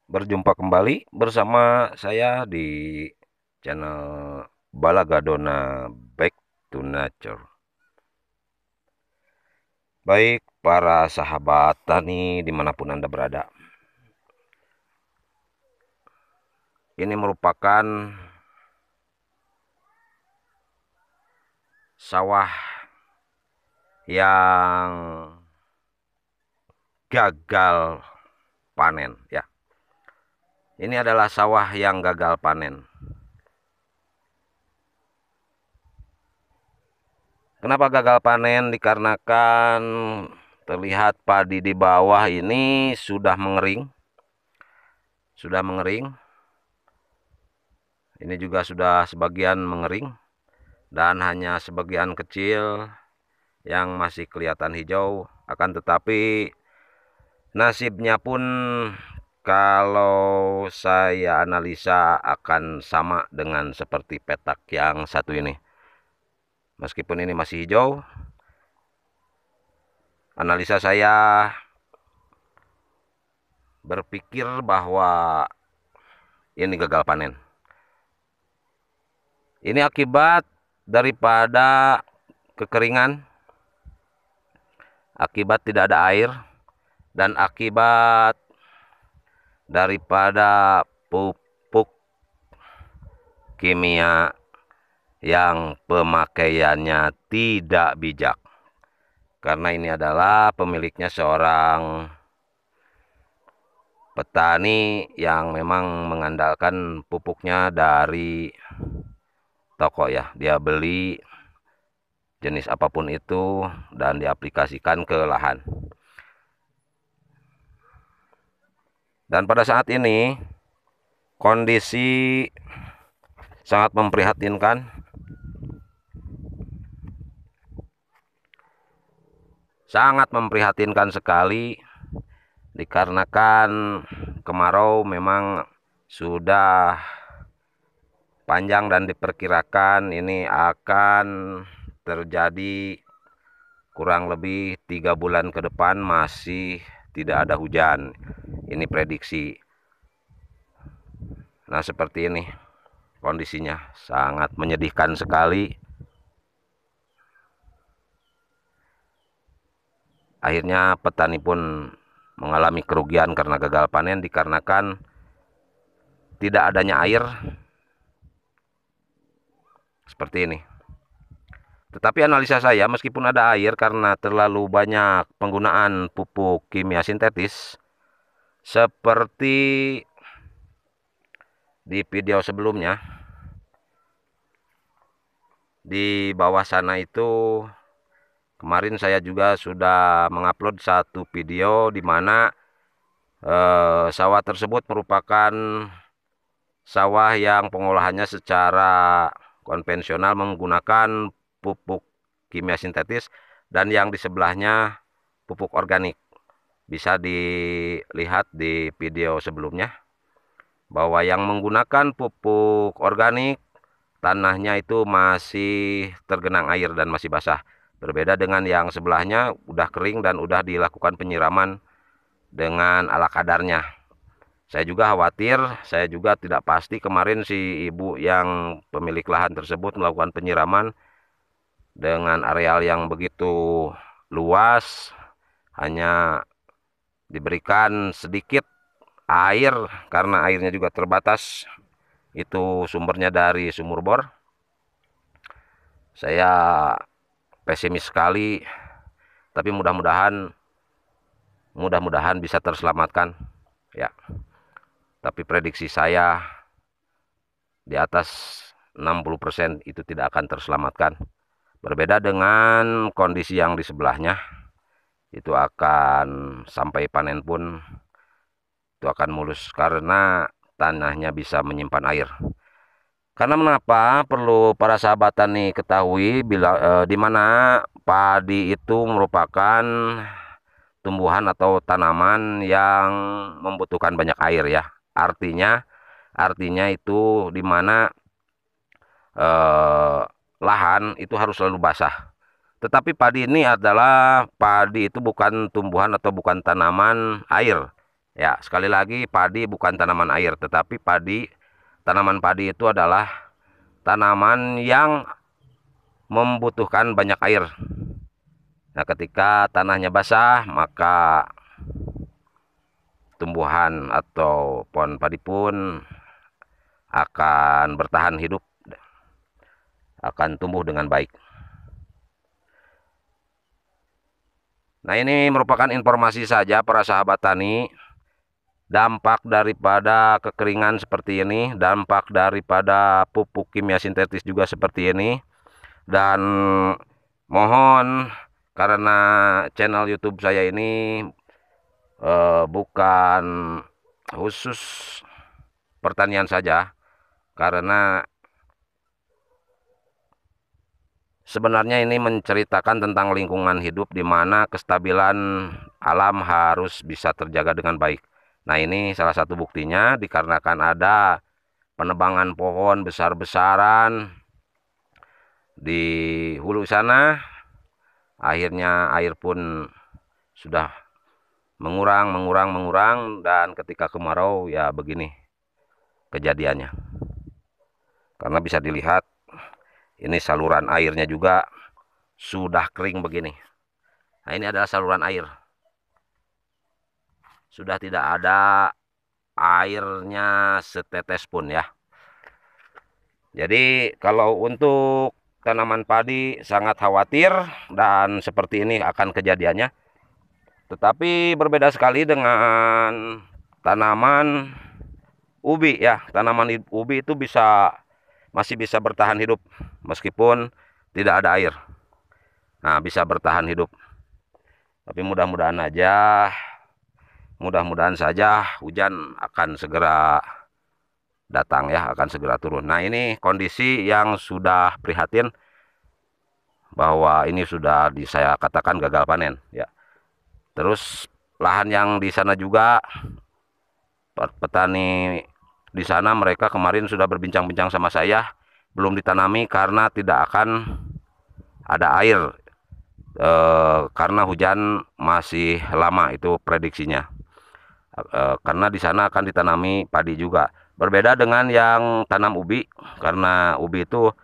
Berjumpa kembali bersama saya di channel Balagadona Back to Nature. Baik para sahabat tani dimanapun Anda berada, ini merupakan sawah yang gagal panen ya. Ini adalah sawah yang gagal panen. Kenapa gagal panen? Dikarenakan terlihat padi di bawah ini sudah mengering. Ini juga sudah sebagian mengering dan hanya sebagian kecil yang masih kelihatan hijau. Akan tetapi nasibnya pun kalau saya analisa akan sama dengan seperti petak yang satu ini. Meskipun ini masih hijau, analisa saya berpikir bahwa ini gagal panen. Ini akibat daripada kekeringan, akibat tidak ada air, dan akibat daripada pupuk kimia yang pemakaiannya tidak bijak. Karena ini adalah pemiliknya seorang petani yang memang mengandalkan pupuknya dari toko ya. Dia beli jenis apapun itu dan diaplikasikan ke lahan. Dan pada saat ini kondisi sangat memprihatinkan. Sangat memprihatinkan sekali dikarenakan kemarau memang sudah panjang dan diperkirakan ini akan terjadi kurang lebih 3 bulan ke depan masih tidak ada hujan. Ini prediksi. Nah, seperti ini kondisinya, sangat menyedihkan sekali. Akhirnya petani pun mengalami kerugian karena gagal panen dikarenakan tidak adanya air seperti ini. Tetapi analisa saya, meskipun ada air karena terlalu banyak penggunaan pupuk kimia sintetis, seperti di video sebelumnya, di bawah sana itu kemarin saya juga sudah mengupload satu video di mana sawah tersebut merupakan sawah yang pengolahannya secara konvensional menggunakan pupuk kimia sintetis, dan yang di sebelahnya pupuk organik. Bisa dilihat di video sebelumnya bahwa yang menggunakan pupuk organik tanahnya itu masih tergenang air dan masih basah. Berbeda dengan yang sebelahnya udah kering dan udah dilakukan penyiraman dengan ala kadarnya. Saya juga khawatir, saya juga tidak pasti kemarin si ibu yang pemilik lahan tersebut melakukan penyiraman dengan areal yang begitu luas, hanya diberikan sedikit air karena airnya juga terbatas. Itu sumbernya dari sumur bor. Saya pesimis sekali, tapi mudah-mudahan bisa terselamatkan ya. Tapi prediksi saya di atas 60% itu tidak akan terselamatkan. Berbeda dengan kondisi yang di sebelahnya, itu akan sampai panen pun itu akan mulus karena tanahnya bisa menyimpan air. Karena mengapa perlu para sahabat tani ketahui di mana padi itu merupakan tumbuhan atau tanaman yang membutuhkan banyak air ya. Artinya itu di mana lahan itu harus selalu basah. Tetapi padi ini adalah, padi itu bukan tumbuhan atau bukan tanaman air Ya, sekali lagi padi bukan tanaman air, tetapi tanaman padi itu adalah tanaman yang membutuhkan banyak air. Nah, ketika tanahnya basah, maka tumbuhan atau pohon padi pun akan bertahan hidup, akan tumbuh dengan baik. Nah, ini merupakan informasi saja para sahabat tani. Dampak daripada kekeringan seperti ini, dampak daripada pupuk kimia sintetis juga seperti ini. Dan mohon, karena channel YouTube saya ini bukan khusus pertanian saja, karena sebenarnya ini menceritakan tentang lingkungan hidup di mana kestabilan alam harus bisa terjaga dengan baik. Nah, ini salah satu buktinya dikarenakan ada penebangan pohon besar-besaran di hulu sana, akhirnya air pun sudah mengurang, dan ketika kemarau ya begini kejadiannya. Karena bisa dilihat ini saluran airnya juga sudah kering begini. Nah, ini adalah saluran air. Sudah tidak ada airnya setetes pun ya. Jadi kalau untuk tanaman padi sangat khawatir dan seperti ini akan kejadiannya. Tetapi berbeda sekali dengan tanaman ubi ya. Tanaman ubi itu masih bisa bertahan hidup meskipun tidak ada air. Nah, bisa bertahan hidup. Tapi mudah-mudahan saja hujan akan segera datang ya, akan segera turun. Nah, ini kondisi yang sudah prihatin bahwa ini sudah saya katakan gagal panen ya. Terus lahan yang di sana juga petani di sana mereka kemarin sudah berbincang-bincang sama saya, belum ditanami karena tidak akan ada air karena hujan masih lama, itu prediksinya. Karena di sana akan ditanami padi juga. Berbeda dengan yang tanam ubi, karena ubi itu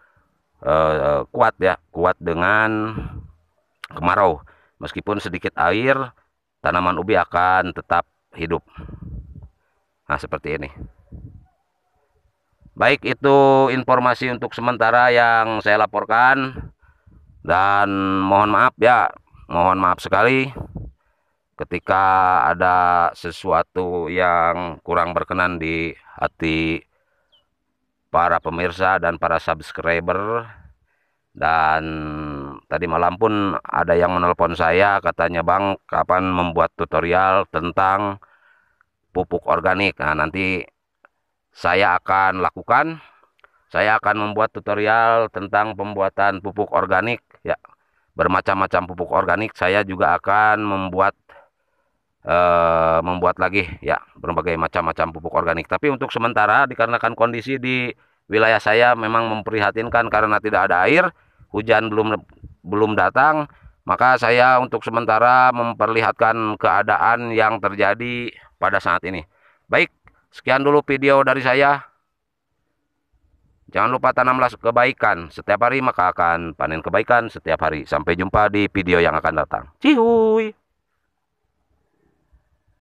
kuat ya, kuat dengan kemarau. Meskipun sedikit air, tanaman ubi akan tetap hidup. Nah, seperti ini. Baik, itu informasi untuk sementara yang saya laporkan. Dan mohon maaf ya, mohon maaf sekali ketika ada sesuatu yang kurang berkenan di hati para pemirsa dan para subscriber. Dan tadi malam pun ada yang menelpon saya, katanya, "Bang, kapan membuat tutorial tentang pupuk organik?" Nah, nanti saya akan lakukan. Saya akan membuat tutorial tentang pembuatan pupuk organik ya. Bermacam-macam pupuk organik. Saya juga akan membuat lagi ya berbagai macam-macam pupuk organik. Tapi untuk sementara dikarenakan kondisi di wilayah saya memang memprihatinkan karena tidak ada air, hujan belum datang, maka saya untuk sementara memperlihatkan keadaan yang terjadi pada saat ini. Baik, sekian dulu video dari saya. Jangan lupa tanamlah kebaikan setiap hari, maka akan panen kebaikan setiap hari. Sampai jumpa di video yang akan datang. Cihuy.